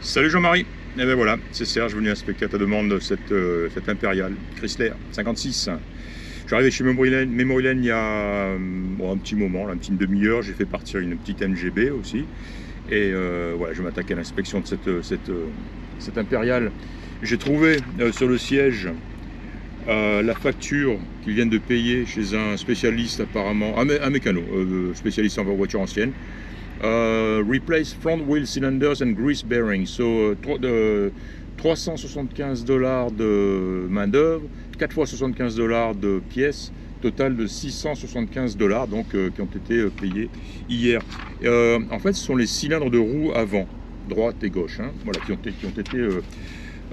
Salut Jean-Marie. Et ben voilà, c'est Serge venu inspecter à ta demande cette Impériale Chrysler 56. Je suis arrivé chez Memory Lane il y a bon, un petit moment, là, une petite demi-heure. J'ai fait partir une petite MGB aussi. Et voilà, je vais m'attaquer à l'inspection de cette Impériale. J'ai trouvé sur le siège la facture qu'ils viennent de payer chez un spécialiste apparemment, un mécano, spécialiste en voiture ancienne. Replace front wheel cylinders and grease bearings. So, $375 de main d'œuvre, 4 fois $75 de pièces, total de $675 donc qui ont été payés hier. En fait, ce sont les cylindres de roue avant, droite et gauche, hein, voilà, qui ont été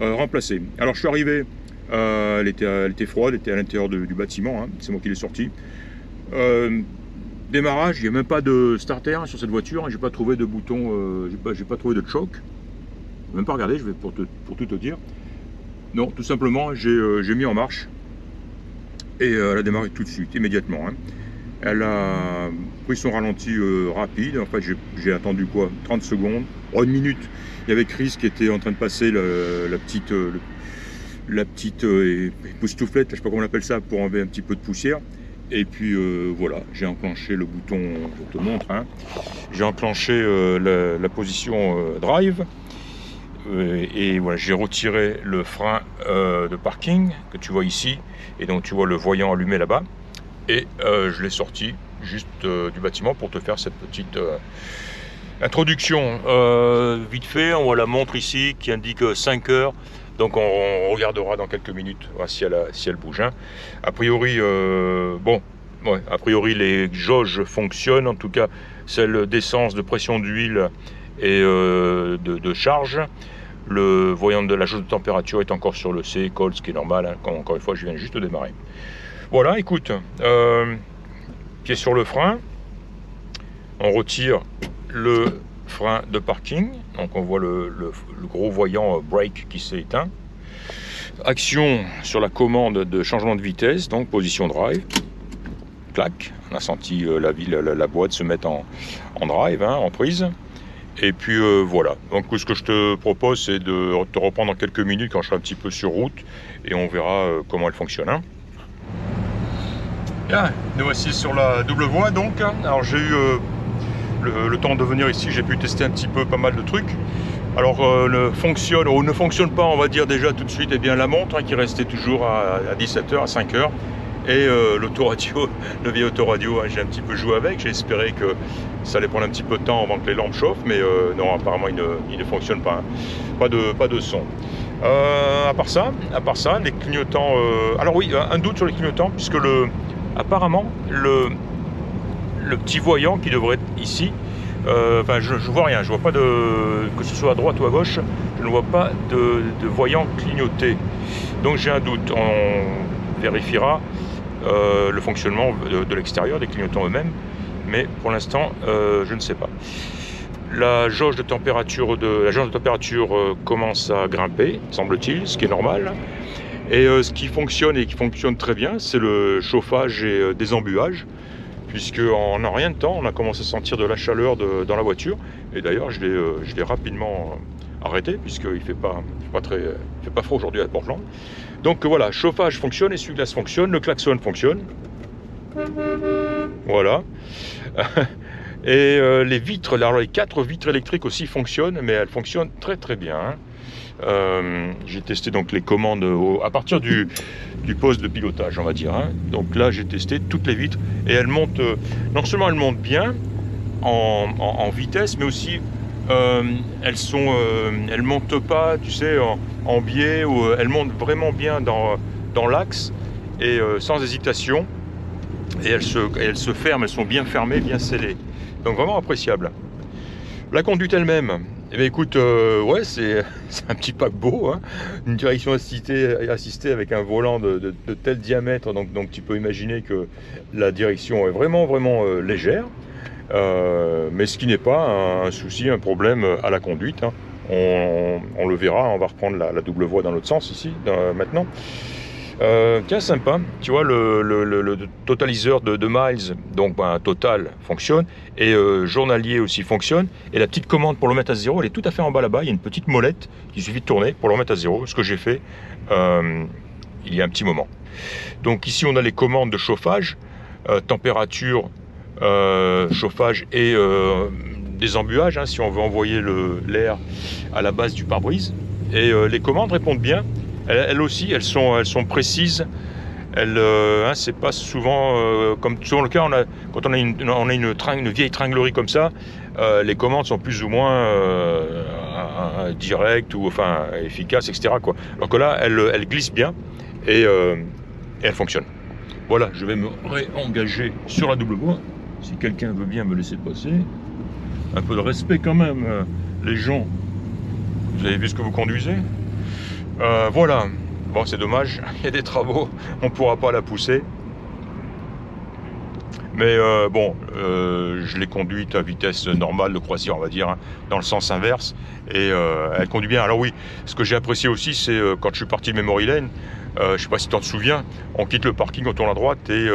remplacés. Alors, je suis arrivé, elle était froide, elle était à l'intérieur du bâtiment, hein, c'est moi qui l'ai sortie. Démarrage, il n'y a même pas de starter sur cette voiture, hein, j'ai pas trouvé de bouton, j'ai pas trouvé de choke, même pas regardé, je vais pour tout te dire. Non, tout simplement, j'ai mis en marche et elle a démarré tout de suite, immédiatement. Hein. Elle a pris son ralenti rapide, en fait j'ai attendu quoi, 30 secondes, oh, une minute. Il y avait Chris qui était en train de passer la petite époustouflette, je sais pas comment on appelle ça, pour enlever un petit peu de poussière. Et puis voilà, j'ai enclenché le bouton, je te montre, hein. J'ai enclenché la position drive, et voilà, j'ai retiré le frein de parking que tu vois ici, et donc tu vois le voyant allumé là-bas, et je l'ai sorti juste du bâtiment pour te faire cette petite introduction. Vite fait, on voit la montre ici qui indique 5 heures. Donc on regardera dans quelques minutes si elle bouge. Hein. A priori, bon, ouais, a priori les jauges fonctionnent, en tout cas celle d'essence, de pression d'huile et de charge. Le voyant de la jauge de température est encore sur le C, col, ce qui est normal, hein, quand, encore une fois je viens juste de démarrer. Voilà, écoute, pied sur le frein, on retire le frein de parking, donc on voit le gros voyant brake qui s'est éteint. Action sur la commande de changement de vitesse, donc position drive, clac, on a senti la boîte se mettre en drive, hein, en prise. Et puis voilà, donc ce que je te propose c'est de te reprendre dans quelques minutes quand je serai un petit peu sur route et on verra comment elle fonctionne. Hein. Bien, nous voici sur la double voie donc. Alors j'ai eu le temps de venir ici, j'ai pu tester un petit peu pas mal de trucs. Alors fonctionne ou ne fonctionne pas, on va dire déjà tout de suite, eh bien la montre hein, qui restait toujours à 17h, à 5h. Et l'autoradio, le vieil autoradio, hein, j'ai un petit peu joué avec, j'ai espéré que ça allait prendre un petit peu de temps avant que les lampes chauffent, mais non, apparemment il ne fonctionne pas, hein. Pas de son. À part ça, les clignotants, alors oui, un doute sur les clignotants, puisque apparemment le petit voyant qui devrait être ici, enfin je vois rien, je vois pas que ce soit à droite ou à gauche, je ne vois pas de voyant clignoté. Donc j'ai un doute, on vérifiera le fonctionnement de l'extérieur, des clignotants eux-mêmes, mais pour l'instant je ne sais pas. La jauge de température commence à grimper, semble-t-il, ce qui est normal. Et ce qui fonctionne et qui fonctionne très bien, c'est le chauffage et des embuages, puisque en un rien de temps, on a commencé à sentir de la chaleur dans la voiture. Et d'ailleurs, je l'ai rapidement arrêté, puisqu'il fait pas froid aujourd'hui à Portland. Donc voilà, chauffage fonctionne, essuie-glace fonctionne, le klaxon fonctionne. Voilà. Et les vitres, alors les 4 vitres électriques aussi fonctionnent, mais elles fonctionnent très très bien. Hein. J'ai testé donc les commandes à partir du poste de pilotage, on va dire. Hein. Donc là, j'ai testé toutes les vitres et elles montent. Non seulement elles montent bien en vitesse, mais aussi elles montent pas, tu sais, en biais, ou elles montent vraiment bien dans l'axe et sans hésitation. Et elles se ferment, elles sont bien fermées, bien scellées. Donc vraiment appréciable. La conduite elle-même. Eh bien écoute, ouais, c'est un petit paquebot, hein. Une direction assistée avec un volant de tel diamètre, donc tu peux imaginer que la direction est vraiment légère, mais ce qui n'est pas un souci, un problème à la conduite. Hein. On le verra, on va reprendre la double voie dans l'autre sens ici, maintenant. Tiens, sympa. Tu vois, le totaliseur de miles, donc total, fonctionne. Et journalier aussi fonctionne. Et la petite commande pour le mettre à zéro, elle est tout à fait en bas là-bas. Il y a une petite molette qu'il suffit de tourner pour le remettre à zéro. Ce que j'ai fait il y a un petit moment. Donc ici, on a les commandes de chauffage, température, chauffage et des embuages, hein, si on veut envoyer l'air à la base du pare-brise. Et les commandes répondent bien. Elles aussi, elles sont précises. Hein, c'est pas souvent comme souvent le cas. Quand on a une vieille tringlerie comme ça, les commandes sont plus ou moins directes ou enfin efficaces, etc. Quoi. Alors que là, elles glissent bien et elles fonctionnent. Voilà, je vais me réengager sur la double voie. Si quelqu'un veut bien me laisser passer, un peu de respect quand même, les gens. Vous avez vu ce que vous conduisez? Voilà. Bon, c'est dommage, il y a des travaux, on ne pourra pas la pousser. Mais bon, je l'ai conduite à vitesse normale de croisière, on va dire, hein, dans le sens inverse. Et elle conduit bien. Alors oui, ce que j'ai apprécié aussi, c'est quand je suis parti de Memory Lane, je ne sais pas si tu t'en souviens, on quitte le parking, on tourne à droite et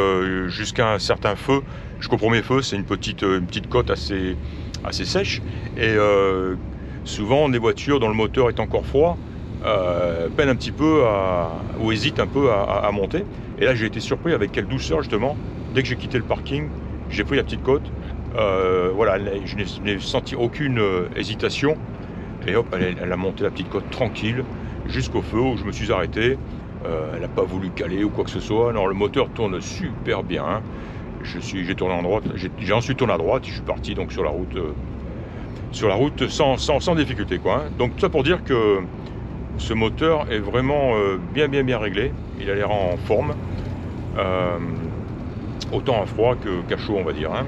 jusqu'à un certain feu, jusqu'au premier feu, c'est une petite côte assez sèche. Et souvent, des voitures dont le moteur est encore froid, peine un petit peu ou hésite un peu à monter. Et là, j'ai été surpris avec quelle douceur, justement, dès que j'ai quitté le parking, j'ai pris la petite côte. Voilà, je n'ai senti aucune hésitation. Et hop, elle a monté la petite côte tranquille jusqu'au feu où je me suis arrêté. Elle n'a pas voulu caler ou quoi que ce soit. Non, le moteur tourne super bien. Hein. J'ai tourné en droite. J'ai ensuite tourné à droite. Je suis parti donc sur la route sans difficulté, quoi. Hein. Donc tout ça pour dire que ce moteur est vraiment bien réglé. Il a l'air en forme. Autant à froid qu'à chaud, on va dire. Hein.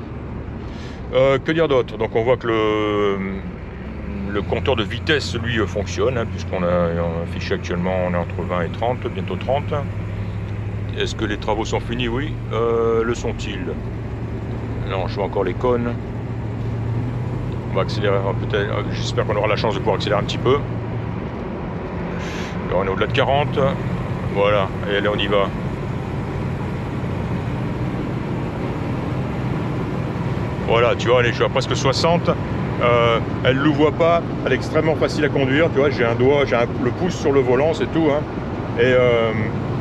Que dire d'autre? Donc on voit que le compteur de vitesse, lui, fonctionne, hein, puisqu'on a affiché actuellement, on est entre 20 et 30, bientôt 30. Est-ce que les travaux sont finis? Oui. Le sont-ils? Non, je vois encore les cônes. On va accélérer peut-être. J'espère qu'on aura la chance de pouvoir accélérer un petit peu. Alors, on est au-delà de 40. Voilà, et allez, on y va. Voilà, tu vois, allez, je suis à presque 60. Elle ne le voit pas, elle est extrêmement facile à conduire. Tu vois, j'ai un doigt, le pouce sur le volant, c'est tout. Hein. Et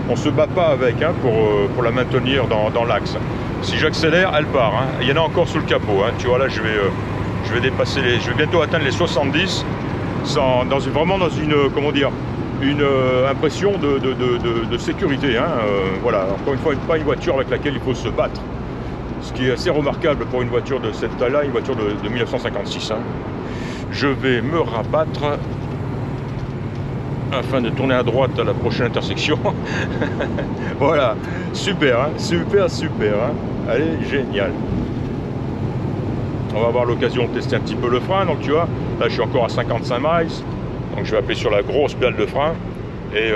on se bat pas avec, hein, pour la maintenir dans l'axe. Si j'accélère, elle part. Hein. Il y en a encore sous le capot. Hein. Tu vois, là, je vais dépasser je vais bientôt atteindre les 70, vraiment dans une, comment dire, une impression de sécurité. Hein. Voilà, encore une fois, pas une voiture avec laquelle il faut se battre. Ce qui est assez remarquable pour une voiture de cette taille-là, une voiture de 1956. Hein. Je vais me rabattre afin de tourner à droite à la prochaine intersection. Voilà, super, hein, super. Hein. Allez, génial. On va avoir l'occasion de tester un petit peu le frein. Donc tu vois, là je suis encore à 55 miles. Donc je vais appuyer sur la grosse pédale de frein. Et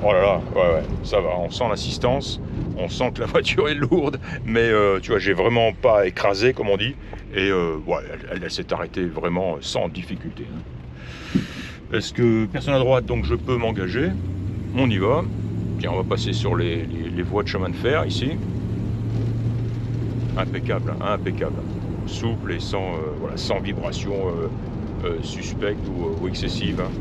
oh là là, ouais, ça va, on sent l'assistance. On sent que la voiture est lourde, mais tu vois, j'ai vraiment pas écrasé, comme on dit. Et ouais, elle s'est arrêtée vraiment sans difficulté. Hein. Est-ce que personne à droite, donc je peux m'engager? On y va. Tiens, on va passer sur les voies de chemin de fer ici. Impeccable, hein, impeccable. Souple et sans vibration suspecte ou excessive. Hein.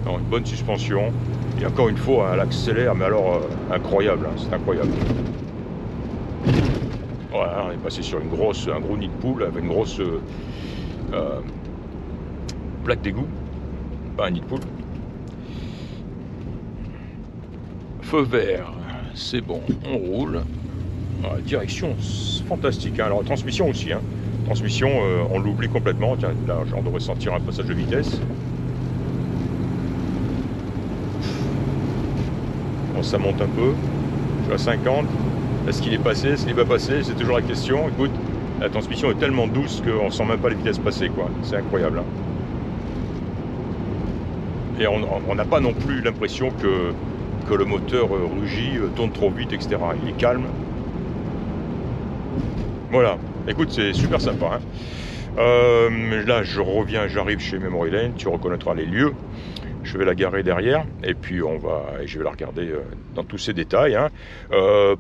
Alors, une bonne suspension. Et encore une fois, elle accélère, mais alors incroyable, hein, c'est incroyable. Voilà, on est passé sur un gros nid de poule avec une grosse plaque d'égout, pas un nid de poule. Feu vert, c'est bon, on roule. Voilà, direction fantastique, hein. Alors transmission aussi, hein. Transmission, on l'oublie complètement. Tiens, là, on devrait sentir un passage de vitesse. Bon, ça monte un peu. Je suis à 50. Est-ce qu'il est passé? Est-ce qu'il n'est pas passé? C'est toujours la question. Écoute, la transmission est tellement douce qu'on ne sent même pas les vitesses passer, quoi. C'est incroyable. Hein. Et on n'a pas non plus l'impression que le moteur rugit, tourne trop vite, etc. Il est calme. Voilà. Écoute, c'est super sympa. Hein. Là, j'arrive chez Memory Lane. Tu reconnaîtras les lieux. Je vais la garer derrière et puis je vais la regarder dans tous ses détails. Hein.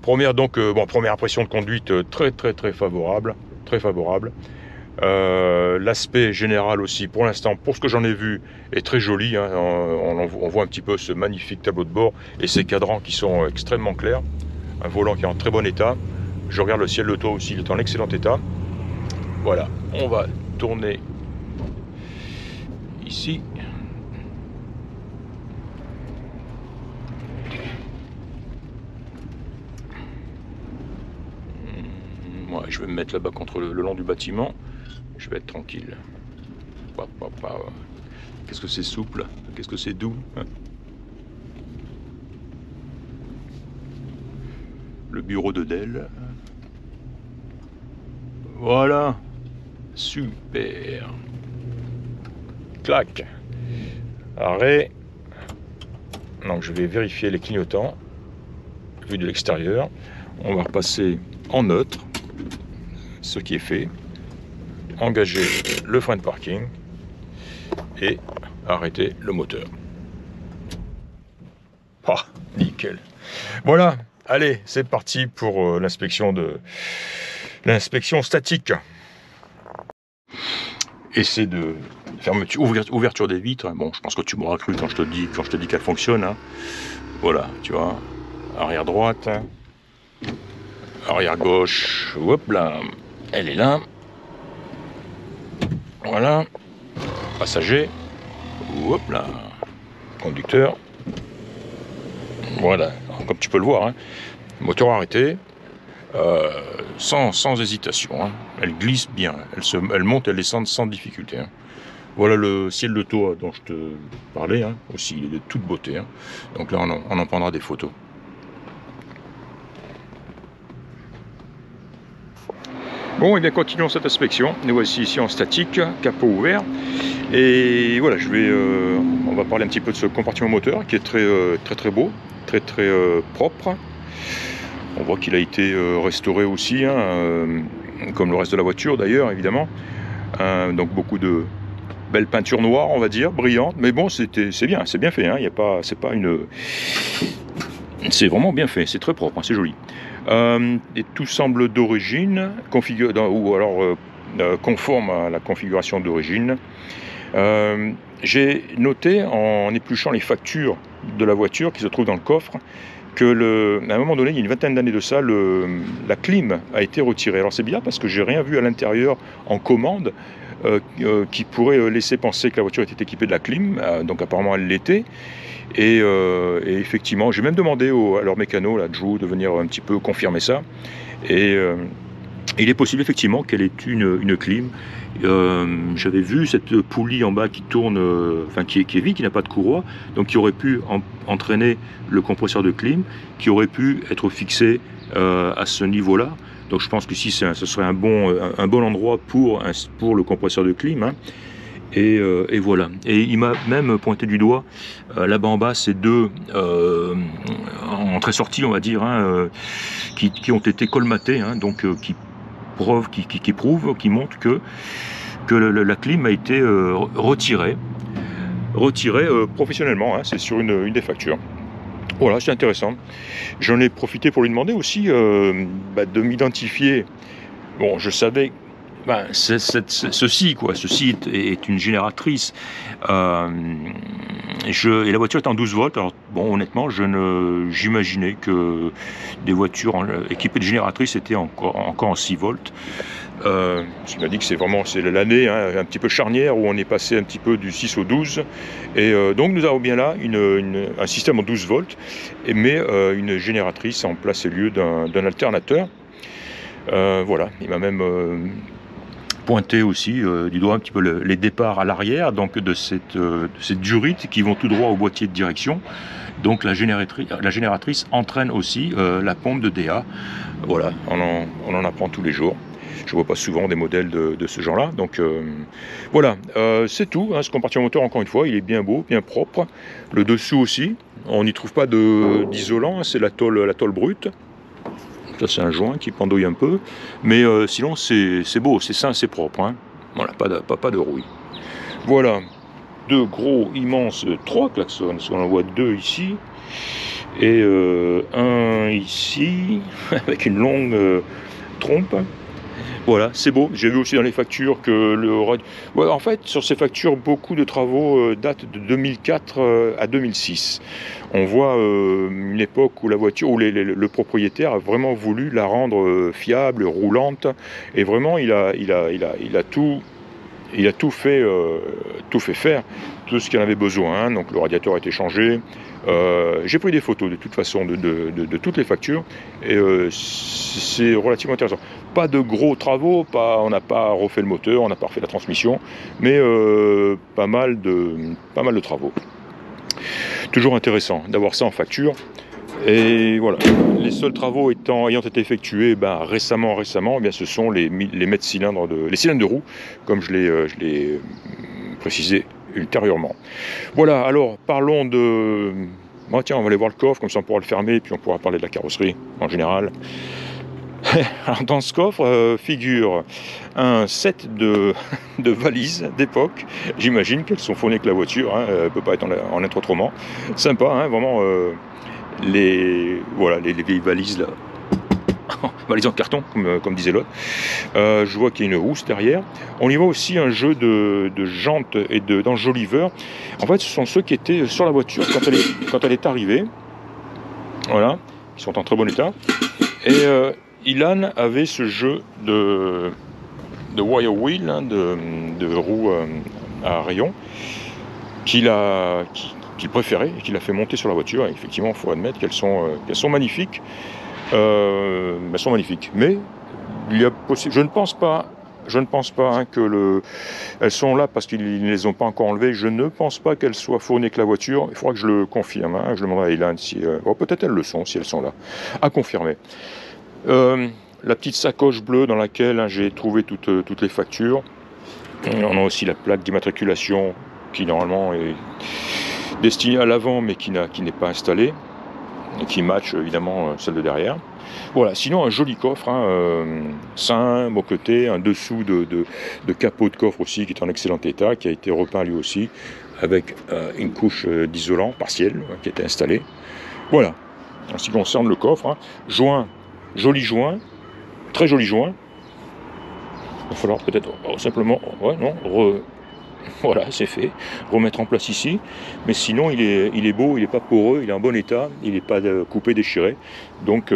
Première impression de conduite très favorable, très favorable. L'aspect général aussi, pour l'instant, pour ce que j'en ai vu, est très joli. Hein. On voit un petit peu ce magnifique tableau de bord et ces cadrans qui sont extrêmement clairs. Un volant qui est en très bon état. Je regarde le ciel de toit aussi, il est en excellent état. Voilà, on va tourner ici. Ouais, je vais me mettre là-bas contre le long du bâtiment. Je vais être tranquille. Qu'est-ce que c'est souple, qu'est-ce que c'est doux. Hein. Le bureau de Dell. Voilà. Super. Clac. Arrêt. Donc je vais vérifier les clignotants. Vu de l'extérieur. On va repasser en neutre. Ce qui est fait. Engager le frein de parking. Et arrêter le moteur. Ah, nickel. Voilà. Allez, c'est parti pour l'inspection statique. Essai de fermeture, ouverture des vitres. Bon, je pense que tu m'auras cru quand je te dis qu'elle fonctionne. Hein. Voilà, tu vois. Arrière droite, arrière gauche. Hop là, elle est là. Voilà. Passager. Hop là. Conducteur. Voilà, comme tu peux le voir, hein. Moteur arrêté, sans hésitation, hein. Elle glisse bien, elle monte, elle descend sans difficulté. Hein. Voilà le ciel de toit dont je te parlais, hein. Aussi, il est de toute beauté. Hein. Donc là, on en prendra des photos. Bon, et bien continuons cette inspection. Nous voici ici en statique, capot ouvert. Et voilà, on va parler un petit peu de ce compartiment moteur qui est très beau, très propre. On voit qu'il a été restauré aussi, hein, comme le reste de la voiture d'ailleurs, évidemment. Donc beaucoup de belles peintures noires, on va dire, brillantes. Mais bon, c'est bien fait. Hein, c'est vraiment bien fait, c'est très propre, hein, c'est joli. Et tout semble d'origine, conforme à la configuration d'origine. J'ai noté en épluchant les factures de la voiture qui se trouvent dans le coffre que à un moment donné, il y a une vingtaine d'années de ça, la clim a été retirée. Alors c'est bien parce que j'ai rien vu à l'intérieur en commande qui pourrait laisser penser que la voiture était équipée de la clim, donc apparemment elle l'était. Et effectivement, j'ai même demandé à leur mécano, la Drew, de venir un petit peu confirmer ça. Et il est possible effectivement qu'elle ait une clim. J'avais vu cette poulie en bas qui tourne, qui est vide, qui n'a pas de courroie, donc qui aurait pu entraîner le compresseur de clim, qui aurait pu être fixé à ce niveau-là. Donc je pense que ce serait un bon endroit pour le compresseur de clim. Hein. Et voilà. Et il m'a même pointé du doigt là-bas en bas ces deux entrées-sorties, on va dire, hein, qui ont été colmatées, hein, donc qui montrent que la clim a été retirée professionnellement. Hein, c'est sur une des factures. Voilà, c'est intéressant. J'en ai profité pour lui demander aussi de m'identifier. Bon, je savais. Ceci est une génératrice. Et la voiture est en 12 volts. Alors, bon, honnêtement, j'imaginais que des voitures équipées de génératrices étaient encore en 6 volts. Il m'a dit que c'est l'année, hein, un petit peu charnière où on est passé un petit peu du 6 au 12. Et donc nous avons bien là un système en 12 volts, mais une génératrice en place et lieu d'un alternateur. Voilà, il m'a même pointé aussi du doigt un petit peu les départs à l'arrière, donc de cette durite qui vont tout droit au boîtier de direction. Donc la génératrice entraîne aussi la pompe de DA. Voilà, on en apprend tous les jours. Je ne vois pas souvent des modèles de ce genre-là. Donc voilà, c'est tout. Hein, ce compartiment moteur, encore une fois, il est bien beau, bien propre. Le dessous aussi, on n'y trouve pas d'isolant, hein, c'est la tôle brute. Ça, c'est un joint qui pendouille un peu. Mais sinon, c'est beau, c'est sain, c'est propre. Hein. Voilà, pas de rouille. Voilà. deux gros, immenses, trois klaxons, parce qu'on en voit deux ici, et un ici, avec une longue trompe. Voilà, c'est beau. J'ai vu aussi dans les factures que le radio... Ouais, en fait, sur ces factures, beaucoup de travaux datent de 2004 à 2006. On voit une époque où la voiture, où le propriétaire a vraiment voulu la rendre fiable, roulante, et vraiment, il a tout fait faire, tout ce qu'il en avait besoin. Hein. Donc le radiateur a été changé. J'ai pris des photos de toute façon de toutes les factures et c'est relativement intéressant. Pas de gros travaux, on n'a pas refait le moteur, on n'a pas refait la transmission, mais pas mal de travaux. Toujours intéressant d'avoir ça en facture. Et voilà, les seuls travaux ayant été effectués récemment, eh bien, ce sont les mètres cylindres les cylindres de roue, comme je l'ai précisé ultérieurement. Voilà, alors parlons de... Bon, tiens, on va aller voir le coffre, comme ça on pourra le fermer, puis on pourra parler de la carrosserie en général. Alors, dans ce coffre figure un set de valises d'époque. J'imagine qu'elles sont fournies avec la voiture, hein, elle ne peut pas en être autrement. Sympa, hein, vraiment... les vieilles valises là, valises en carton comme disait l'autre. Je vois qu'il y a une housse derrière. On y voit aussi un jeu de jantes et d'enjoliveurs. En fait, ce sont ceux qui étaient sur la voiture quand elle est arrivée. Voilà, ils sont en très bon état. Et Ilan avait ce jeu de wire wheel, hein, de roues à rayons qu'il préférait et qu'il a fait monter sur la voiture. Et effectivement, il faut admettre qu'elles sont magnifiques. Elles sont magnifiques. Mais je ne pense pas hein, elles sont là parce qu'ils ne les ont pas encore enlevées. Je ne pense pas qu'elles soient fournies avec la voiture. Il faudra que je le confirme. Hein. Je demanderai à Ilan si... peut-être elles le sont, si elles sont là. À confirmer. La petite sacoche bleue dans laquelle j'ai trouvé toutes les factures. On a aussi la plaque d'immatriculation qui normalement est destinée à l'avant mais qui n'est pas installée et qui match évidemment celle de derrière. Voilà, sinon un joli coffre, hein, sain, moqueté, un dessous de capot de coffre aussi qui est en excellent état, qui a été repeint lui aussi avec une couche d'isolant partiel qui a été installée. Voilà, en ce qui concerne le coffre, hein. Joint, joli joint, très joli joint. Il va falloir peut-être simplement, voilà, c'est fait, remettre en place ici. Mais sinon, il est beau, il n'est pas poreux, il est en bon état, il n'est pas coupé, déchiré. Donc,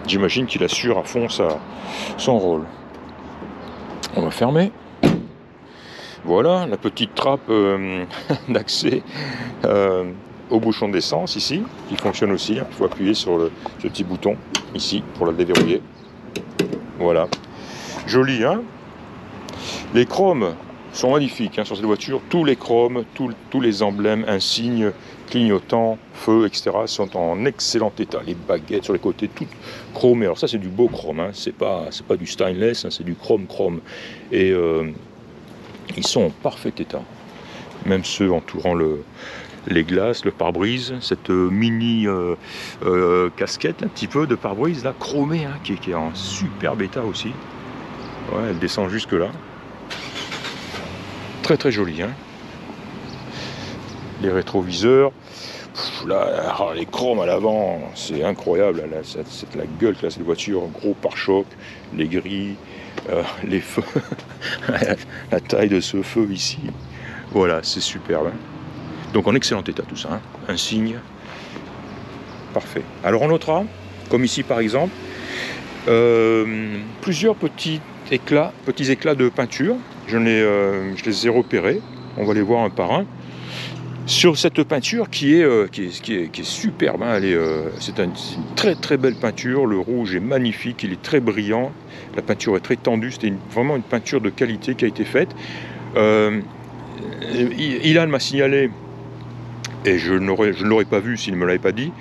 j'imagine qu'il assure à fond son rôle. On va fermer. Voilà, la petite trappe d'accès au bouchon d'essence ici, qui fonctionne aussi. Hein. Il faut appuyer sur ce petit bouton ici pour la déverrouiller. Voilà. Joli, hein? Les chromes sont magnifiques, hein, sur cette voiture. Tous les chromes, tous les emblèmes, insignes, clignotants, feux, etc. sont en excellent état. Les baguettes sur les côtés, toutes chromées. Alors ça, c'est du beau chrome, hein. C'est pas du stainless, hein, c'est du chrome. Et ils sont en parfait état. Même ceux entourant les glaces, le pare-brise, cette mini casquette, un petit peu de pare-brise, là, chromée, hein, qui est en superbe état aussi. Ouais, elle descend jusque là. Très très joli, hein. Les rétroviseurs, là, les chromes à l'avant, c'est incroyable. Là, c'est la gueule de cette voiture, gros pare-choc, les grilles, les feux, la taille de ce feu ici. Voilà, c'est superbe. Hein. Donc en excellent état tout ça, hein. Insigne, parfait. Alors on notera, comme ici par exemple, plusieurs petits éclats de peinture. Je les ai repérés. On va les voir un par un. Sur cette peinture qui est superbe, hein. C'est une très très belle peinture. Le rouge est magnifique, il est très brillant. La peinture est très tendue. C'était vraiment une peinture de qualité qui a été faite. Ilan m'a signalé, et je ne l'aurais pas vu s'il ne me l'avait pas dit,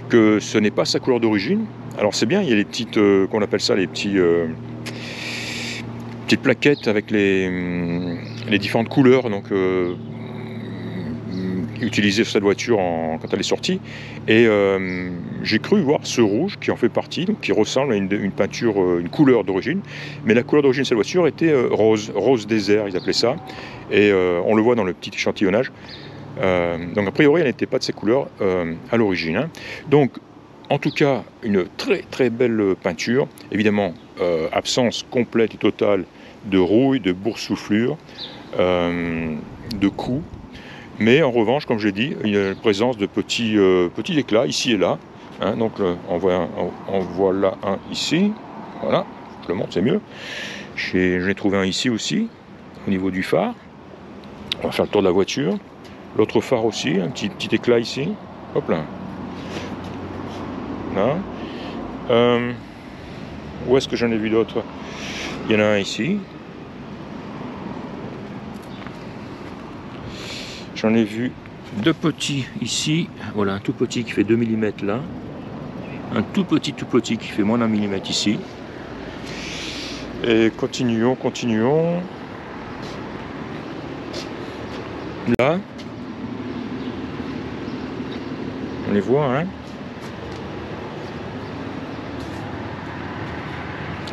que ce n'est pas sa couleur d'origine. Alors c'est bien, il y a les petites, qu'on appelle ça, les petites plaquettes avec les différentes couleurs, donc utilisé sur cette voiture quand elle est sortie. Et j'ai cru voir ce rouge qui en fait partie, donc qui ressemble à une peinture, une couleur d'origine. Mais la couleur d'origine de cette voiture était rose désert, ils appelaient ça. Et on le voit dans le petit échantillonnage. Donc a priori, elle n'était pas de ces couleurs à l'origine. Hein. Donc, en tout cas, une très très belle peinture. Évidemment, absence complète et totale de rouille, de boursouflure, de coups. Mais en revanche, comme je l'ai dit, il y a une présence de petits éclats ici et là. Hein, donc on voit là un ici. Voilà, je le montre, c'est mieux. J'en ai trouvé un ici aussi, au niveau du phare. On va faire le tour de la voiture. L'autre phare aussi, un petit éclat ici. Hop là. Là. Où est-ce que j'en ai vu d'autres? Il y en a un ici. J'en ai vu deux petits ici. Voilà, un tout petit qui fait 2 mm là. Un tout petit qui fait moins d'1 mm ici. Et continuons. Là. On les voit, hein.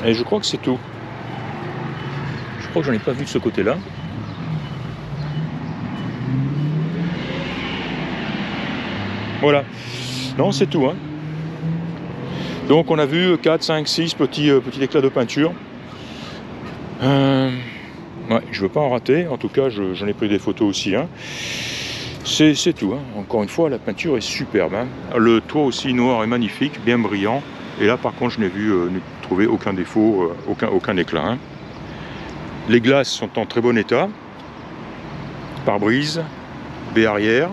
Et je crois que c'est tout. Je crois que j'en ai pas vu de ce côté-là. Voilà. Non, c'est tout, hein. Donc on a vu 4, 5, 6 petits éclats de peinture. Ouais, je veux pas en rater. En tout cas, j'en ai pris des photos aussi, hein. C'est tout, hein. Encore une fois, la peinture est superbe, hein. Le toit aussi noir est magnifique, bien brillant. Et là, par contre, je n'ai trouvé aucun défaut, aucun éclat, hein. Les glaces sont en très bon état. Pare-brise, baie arrière,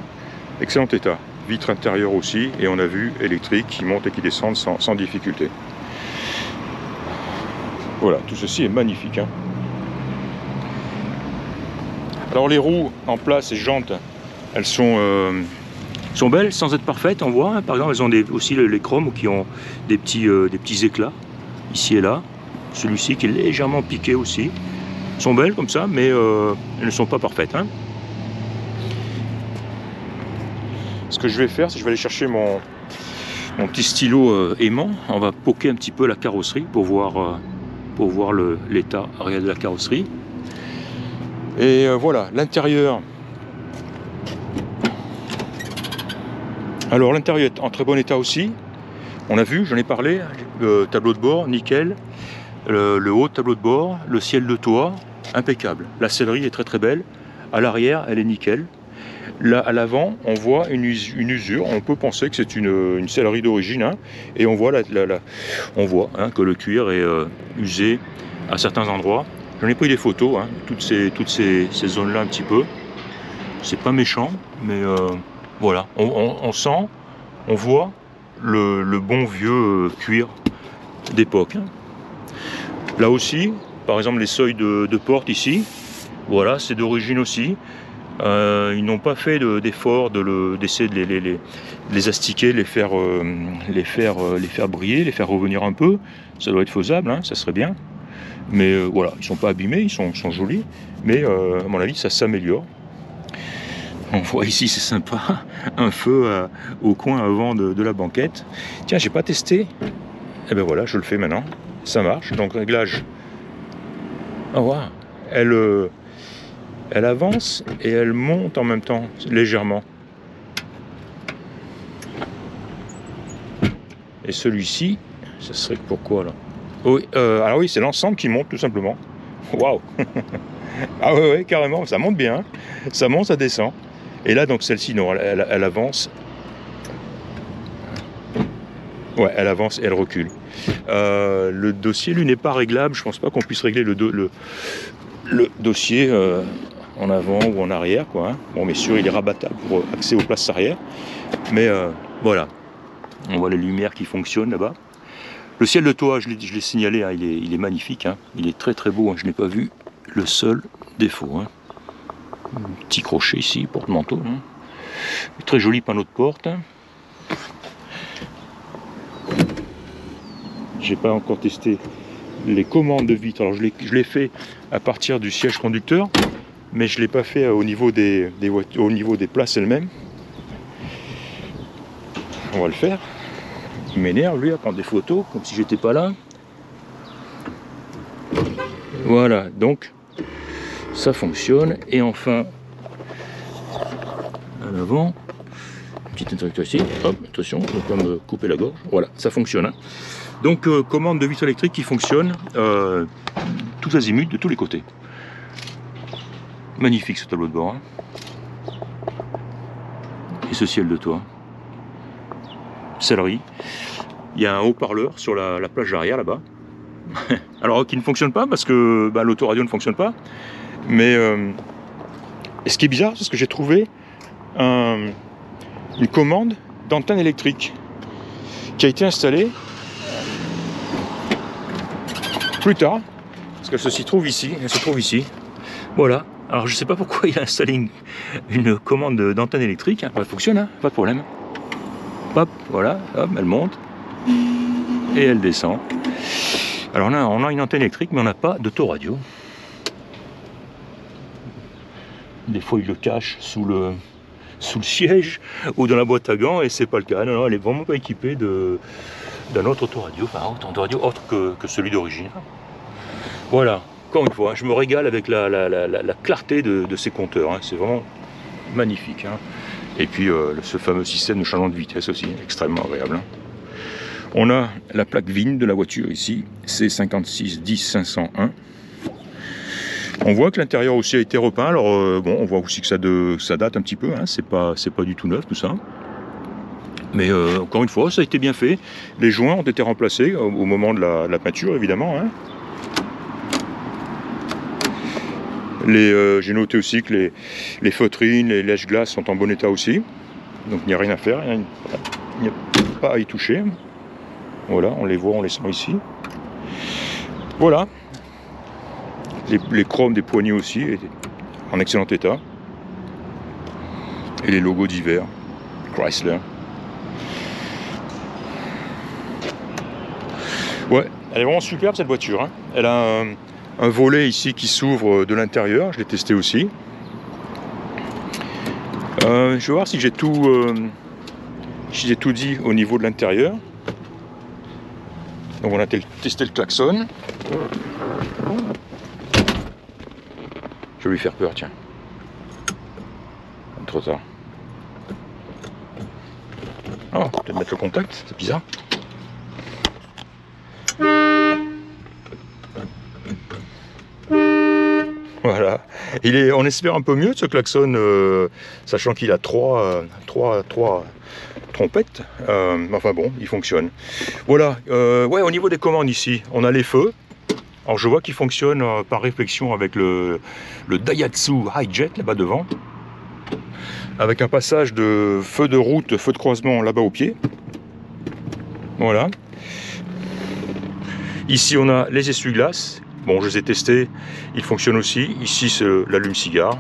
excellent état. Vitre intérieure aussi, et on a vu électrique qui monte et qui descend sans difficulté. Voilà, tout ceci est magnifique, hein. Alors les roues en place, les jantes, elles sont belles sans être parfaites, on voit, hein. Par exemple, elles ont aussi les chromes qui ont des petits éclats, ici et là. Celui-ci qui est légèrement piqué aussi. Elles sont belles comme ça, mais elles ne sont pas parfaites, hein. Ce que je vais faire, c'est que je vais aller chercher mon petit stylo aimant. On va poker un petit peu la carrosserie pour voir l'état réel de la carrosserie. Et voilà, l'intérieur. Alors l'intérieur est en très bon état aussi. On a vu, j'en ai parlé, le tableau de bord, nickel. Le haut tableau de bord, le ciel de toit, impeccable. La sellerie est très très belle. À l'arrière, elle est nickel. Là, à l'avant, on voit une usure. On peut penser que c'est une sellerie d'origine, hein, et on voit, hein, que le cuir est usé à certains endroits. J'en ai pris des photos, hein, toutes ces zones-là un petit peu. C'est pas méchant, mais voilà. On sent, on voit le bon vieux cuir d'époque, hein. Là aussi, par exemple, les seuils de porte ici, voilà, c'est d'origine aussi. Ils n'ont pas fait d'effort d'essayer de les astiquer, les faire briller, les faire revenir un peu. Ça doit être faisable, hein, ça serait bien. Mais voilà, ils ne sont pas abîmés, ils sont jolis. Mais à mon avis, ça s'améliore. On voit ici, c'est sympa, un feu au coin avant de la banquette. Tiens, j'ai pas testé. Et ben voilà, je le fais maintenant. Ça marche. Donc réglage. Ah wow. Elle avance et elle monte en même temps, légèrement. Et celui-ci, ça serait pourquoi là? Oui, alors oui, c'est l'ensemble qui monte tout simplement. Waouh. Ah ouais, carrément, ça monte bien. Ça monte, ça descend. Et là, donc celle-ci, non, elle avance. Ouais, elle avance et elle recule. Le dossier, lui, n'est pas réglable. Je pense pas qu'on puisse régler le dossier en avant ou en arrière, quoi, hein. Bon, mais sûr, il est rabattable pour accès aux places arrière. Mais voilà. On voit les lumières qui fonctionnent là-bas. Le ciel de toit, je l'ai signalé, hein, il est magnifique, hein. Il est très très beau, hein. Je n'ai pas vu le seul défaut, hein. Un petit crochet ici, porte-manteau, hein. Très joli panneau de porte, hein. J'ai pas encore testé les commandes de vitres. Alors je l'ai fait à partir du siège conducteur, mais je l'ai pas fait au niveau des places elles-mêmes. on va le faire. Il m'énerve lui à prendre des photos comme si j'étais pas là. Voilà, donc ça fonctionne. Et enfin, à l'avant, petit interrupteur ici, hop, attention, je ne vais pas me couper la gorge. Voilà, ça fonctionne. Hein. Donc commande de vis électrique qui fonctionne tous azimuts, de tous les côtés. Magnifique ce tableau de bord. Hein. Et ce ciel de toit. Sellerie. Il y a un haut-parleur sur la plage arrière là-bas. Alors qui ne fonctionne pas parce que bah, l'autoradio ne fonctionne pas. Mais et ce qui est bizarre, c'est que j'ai trouvé une commande d'antenne électrique qui a été installée plus tard, parce qu'elle se trouve ici, elle se trouve ici. Voilà. Alors je sais pas pourquoi il a installé une commande d'antenne électrique. Elle fonctionne, hein, pas de problème. Hop, voilà, hop, elle monte et elle descend. Alors on a une antenne électrique, mais on n'a pas d'autoradio. Des fois il le cache sous le siège ou dans la boîte à gants, et c'est pas le cas. Non, elle est vraiment pas équipée d'un autre autoradio, enfin un autoradio autre que celui d'origine. Voilà, encore une fois, je me régale avec la clarté de ces compteurs, hein. C'est vraiment magnifique. Hein. Et puis ce fameux système de changement de vitesse aussi, extrêmement agréable. Hein. On a la plaque VIN de la voiture ici, C5610-501. On voit que l'intérieur aussi a été repeint. Alors bon, on voit aussi que ça date un petit peu. Hein. C'est pas du tout neuf tout ça. Mais encore une fois, ça a été bien fait. Les joints ont été remplacés au moment de la peinture, évidemment. Hein. J'ai noté aussi que les feutrines, les lèche-glaces sont en bon état aussi. Donc il n'y a rien à faire, il n'y a pas à y toucher. Voilà, on les voit, on les sent ici. Voilà. Les chromes des poignées aussi étaient en excellent état. Et les logos divers, Chrysler. Ouais, elle est vraiment superbe cette voiture. Hein. Elle a un volet ici qui s'ouvre de l'intérieur, je l'ai testé aussi. Je vais voir si j'ai tout dit au niveau de l'intérieur. Donc on a testé le klaxon. Je vais lui faire peur, tiens. Trop tard. Oh, peut-être mettre le contact, c'est bizarre. Voilà. On espère un peu mieux de ce klaxon, sachant qu'il a trois trompettes. Enfin bon, il fonctionne. Voilà. Ouais, au niveau des commandes ici, on a les feux. Alors je vois qu'il fonctionne par réflexion avec le Daihatsu Hi-Jet là-bas devant. Avec un passage de feu de route, feu de croisement là-bas au pied. Voilà. Ici on a les essuie-glaces. Bon, je les ai testés, ils fonctionnent aussi. Ici c'est l'allume-cigare,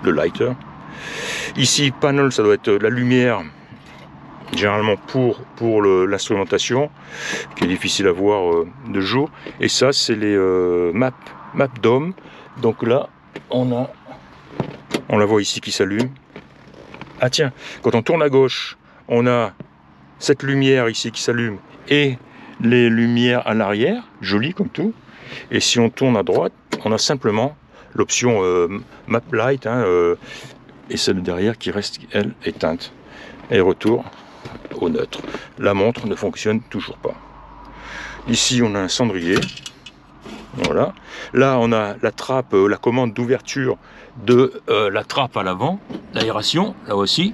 le lighter. Ici, panel, ça doit être la lumière, généralement pour l'instrumentation, qui est difficile à voir de jour. Et ça, c'est les map DOM. Donc là, on la voit ici qui s'allume. Ah tiens, quand on tourne à gauche, on a cette lumière ici qui s'allume et les lumières à l'arrière, jolies comme tout. Et si on tourne à droite, on a simplement l'option Map Light, hein, et celle derrière qui reste, elle, éteinte. Et retour au neutre. La montre ne fonctionne toujours pas. Ici, on a un cendrier. Voilà. Là, on a la trappe, la commande d'ouverture de la trappe à l'avant. L'aération, là aussi.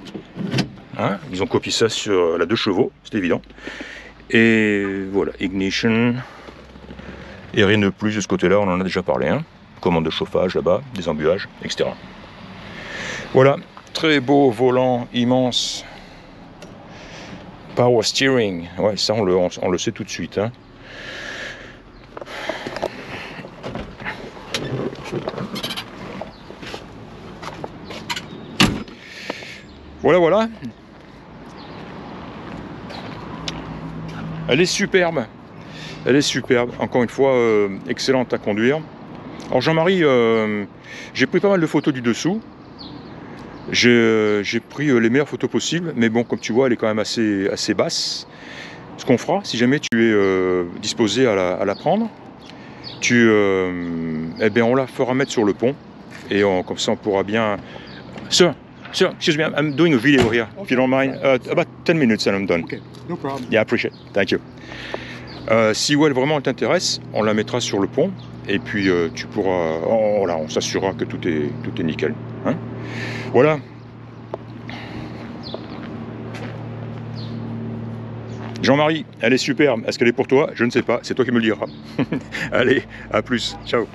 Hein, ils ont copié ça sur la 2 chevaux, c'est évident. Et voilà, ignition. Et rien de plus de ce côté-là, on en a déjà parlé. Hein. Commande de chauffage là-bas, des embuages, etc. Voilà, très beau volant immense. Power steering, ouais, ça on le sait tout de suite. Hein. Voilà, voilà. Elle est superbe. Elle est superbe. Encore une fois, excellente à conduire. Alors Jean-Marie, j'ai pris pas mal de photos du dessous. J'ai pris les meilleures photos possibles, mais bon, comme tu vois, elle est quand même assez basse. Ce qu'on fera, si jamais tu es disposé à la prendre, eh bien, on la fera mettre sur le pont, et comme ça on pourra bien... Sir, excuse me, I'm doing a video here, if you don't mind. About 10 minutes and I'm done. Okay, no problem. Yeah, I appreciate it. Thank you. Si elle vraiment t'intéresse, on la mettra sur le pont, et puis tu pourras... Voilà, on s'assurera que tout est nickel. Hein, voilà. Jean-Marie, elle est superbe. Est-ce qu'elle est pour toi? Je ne sais pas. C'est toi qui me le diras. Allez, à plus. Ciao.